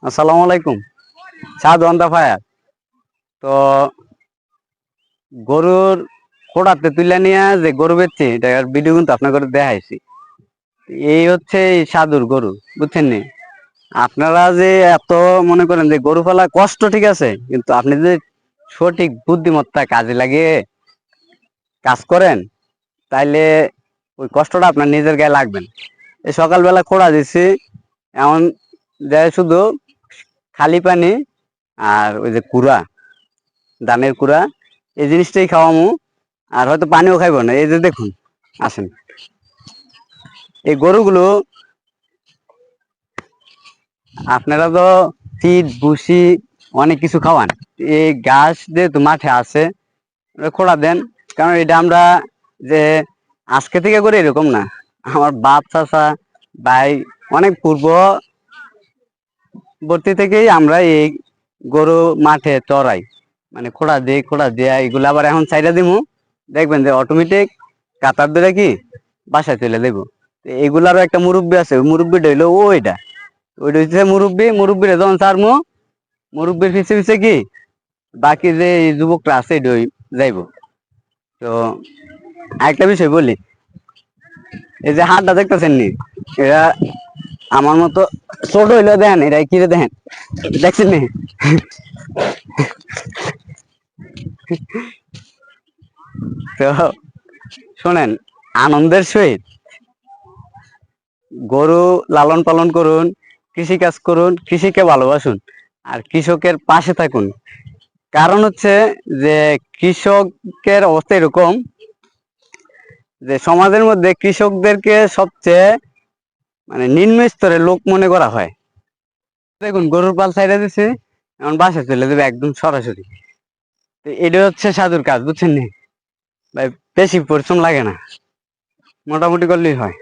আসসালামু আলাইকুম। সাধু অন দা ফায়ার। তো গরুর কোড়াতে তুলে নিয়ে যে গরু বেচছি এটার ভিডিও কিন্তু আপনার করে দেখাইছি। এই হচ্ছে এই সাধুর গরু, বুঝছেন নি? আপনারা যে এত মনে করেন যে গরু পালা কষ্ট, ঠিক আছে, কিন্তু আপনি যে সঠিক বুদ্ধিমত্তা কাজে লাগিয়ে কাজ করেন, তাইলে ওই কষ্টটা আপনার নিজের গায়ে লাগবেন। এই সকালবেলা খোড়া দিছি, এমন দেয় শুধু খালি পানি আর ওই যে কুড়া, ধানের কুড়া, এই জিনিসটাই খাওয়ামু। আর হয়তো পানিও খাইব না। এই যে দেখুন, আসেন, এই গরুগুলো আপনারা তো ফিড ভুসি অনেক কিছু খাওয়ান, এই ঘাস যেহেতু মাঠে আছে খোলা দেন। কারণ এটা আমরা যে আজকে থেকে করি এরকম না, আমার বাপ চাচা ভাই অনেক পূর্ববর্তী থেকেই আমরা এই গরু মাঠে চড়াই, মানে খোড়া দিয়ে এগুলো আবার এখন চাইরা দিমু, দেখবেন যে অটোমেটিক কাতার ধরে কি বাসায় চলে দেবো। এগুলারও একটা মুরব্বী আছে, ওই মুরব্বীটা হইলো ওইটা, ওইটা হচ্ছে মুরব্বীরে যখন ছাড়মু, মুরব্বীর পিছে পিছে কি বাকি যে যুবকরা আছে এটা যাইবো। তো একটা বিষয় বলি, এই যে হাটটা দেখতেছেন নি, এরা আমার মতো ছোট হইলেও দেখেন এরা কি দেখেন, দেখছেন নি? তো শোনেন, আনন্দের সহিত গরু লালন পালন করুন, কৃষি কাজ করুন, কৃষিকে ভালোবাসুন, আর কৃষকের পাশে থাকুন। কারণ হচ্ছে যে কৃষকের অবস্থা এরকম যে সমাজের মধ্যে কৃষকদেরকে সবচেয়ে মানে নিম্ন স্তরের লোক মনে করা হয়। দেখুন, গরুর পাল ছাইড়া দিছে, এখন বাসায় চলে যাবে একদম সরাসরি। তো এটা হচ্ছে সাধুর কাজ, বুঝছেন নি ভাই? বেশি পরিশ্রম লাগে না, মোটামুটি করলেই হয়।